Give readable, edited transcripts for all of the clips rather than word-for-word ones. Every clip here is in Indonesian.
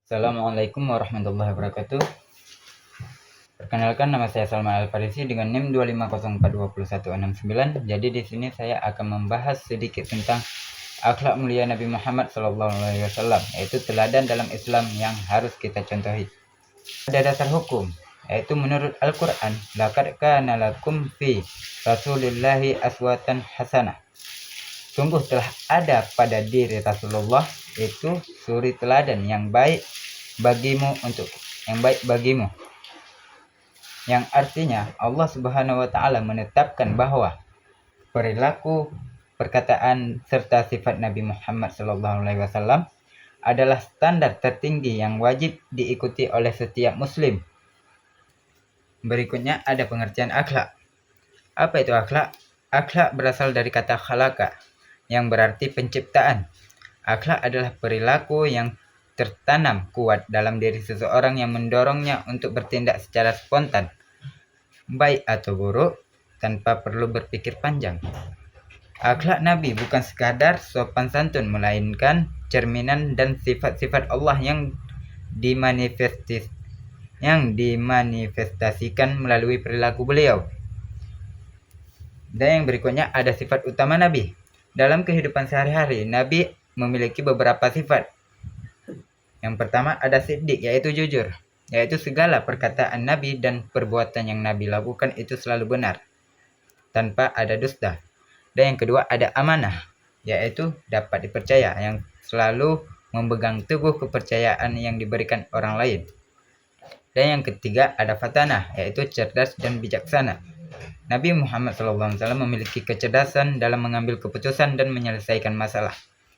Assalamualaikum warahmatullahi wabarakatuh. Perkenalkan, nama saya Salman Al-Farisi dengan NIM 250421169. Jadi di sini saya akan membahas sedikit tentang akhlak mulia Nabi Muhammad SAW, yaitu teladan dalam Islam yang harus kita contohi. Ada dasar hukum, yaitu menurut Al-Quran, laqad kana lakum fi Rasulillahi aswatan hasanah. Sungguh telah ada pada diri Rasulullah itu suri teladan yang baik bagimu yang artinya Allah Subhanahu wa taala menetapkan bahwa perilaku, perkataan serta sifat Nabi Muhammad SAW adalah standar tertinggi yang wajib diikuti oleh setiap muslim. Berikutnya ada pengertian akhlak. Apa itu akhlak? Akhlak berasal dari kata khalaqa yang berarti penciptaan. Akhlak adalah perilaku yang tertanam kuat dalam diri seseorang yang mendorongnya untuk bertindak secara spontan, baik atau buruk, tanpa perlu berpikir panjang. Akhlak Nabi bukan sekadar sopan santun, melainkan cerminan dan sifat-sifat Allah yang dimanifestasikan melalui perilaku beliau. Dan yang berikutnya ada sifat utama Nabi. Dalam kehidupan sehari-hari, Nabi memiliki beberapa sifat. Yang pertama ada siddiq, yaitu jujur, yaitu segala perkataan Nabi dan perbuatan yang Nabi lakukan itu selalu benar, tanpa ada dusta. Dan yang kedua ada amanah, yaitu dapat dipercaya, yang selalu memegang teguh kepercayaan yang diberikan orang lain. Dan yang ketiga ada fatanah, yaitu cerdas dan bijaksana. Nabi Muhammad SAW memiliki kecerdasan dalam mengambil keputusan dan menyelesaikan masalah.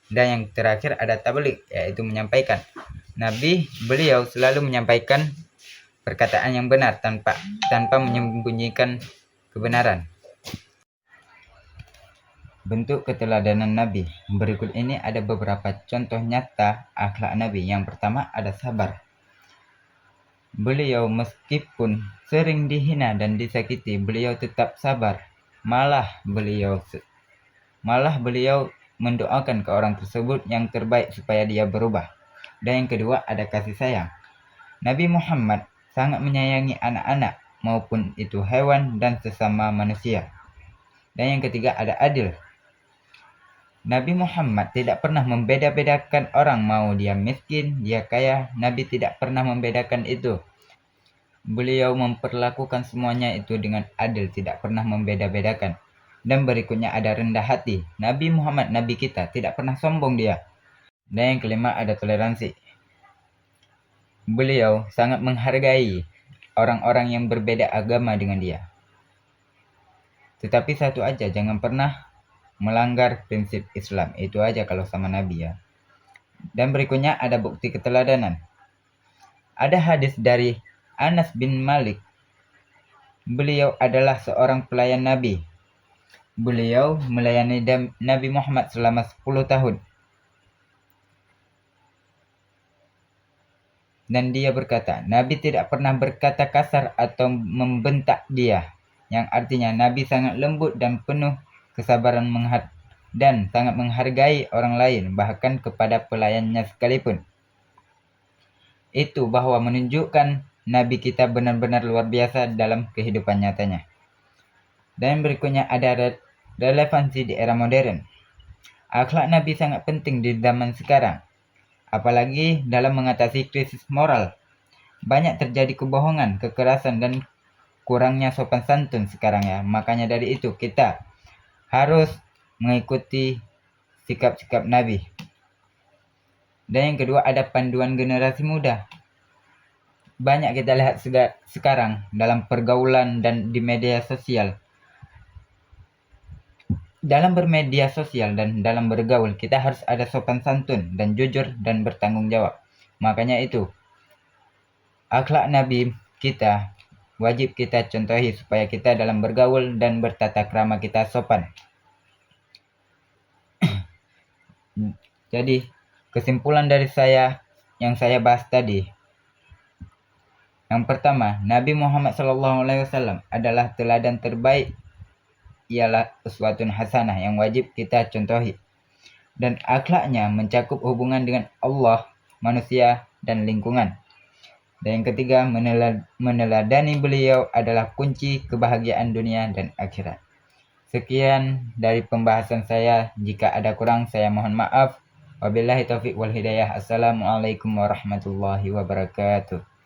Dan yang terakhir ada tabligh, yaitu menyampaikan. Beliau selalu menyampaikan perkataan yang benar tanpa menyembunyikan kebenaran. Bentuk keteladanan Nabi. Berikut ini ada beberapa contoh nyata akhlak Nabi. Yang pertama ada sabar. Beliau meskipun sering dihina dan disakiti, beliau tetap sabar. Malah beliau mendoakan ke orang tersebut yang terbaik supaya dia berubah. Dan yang kedua ada kasih sayang. Nabi Muhammad sangat menyayangi anak-anak maupun itu hewan dan sesama manusia. Dan yang ketiga ada adil. Nabi Muhammad tidak pernah membeda-bedakan orang, mau dia miskin, dia kaya. Nabi tidak pernah membedakan itu. Beliau memperlakukan semuanya itu dengan adil, tidak pernah membeda-bedakan. Dan berikutnya ada rendah hati. Nabi Muhammad, Nabi kita, tidak pernah sombong dia. Dan yang kelima ada toleransi. Beliau sangat menghargai orang-orang yang berbeda agama dengan dia. Tetapi satu aja, jangan pernah melanggar prinsip Islam. Itu aja kalau sama Nabi ya. Dan berikutnya ada bukti keteladanan. Ada hadis dari Anas bin Malik. Beliau adalah seorang pelayan Nabi. Beliau melayani Nabi Muhammad selama 10 tahun. Dan dia berkata, Nabi tidak pernah berkata kasar atau membentak dia. Yang artinya Nabi sangat lembut dan penuh kesabaran dan sangat menghargai orang lain, bahkan kepada pelayannya sekalipun. Itu bahwa menunjukkan Nabi kita benar-benar luar biasa dalam kehidupan nyatanya. Dan berikutnya ada relevansi di era modern. Akhlak Nabi sangat penting di zaman sekarang, apalagi dalam mengatasi krisis moral. Banyak terjadi kebohongan, kekerasan, dan kurangnya sopan santun sekarang ya. Makanya dari itu kita harus mengikuti sikap-sikap Nabi. Dan yang kedua ada panduan generasi muda. Banyak kita lihat sekarang dalam pergaulan dan di media sosial. Dalam bermedia sosial dan dalam bergaul, kita harus ada sopan santun dan jujur dan bertanggung jawab. Makanya itu, akhlak Nabi kita wajib kita contohi supaya kita dalam bergaul dan bertata krama kita sopan. Jadi, kesimpulan dari saya yang saya bahas tadi. Yang pertama, Nabi Muhammad SAW adalah teladan terbaik, ialah uswatun hasanah yang wajib kita contohi. Dan akhlaknya mencakup hubungan dengan Allah, manusia, dan lingkungan. Dan yang ketiga, meneladani beliau adalah kunci kebahagiaan dunia dan akhirat. Sekian dari pembahasan saya. Jika ada kurang, saya mohon maaf. Wabillahi taufiq wal hidayah. Assalamualaikum warahmatullahi wabarakatuh.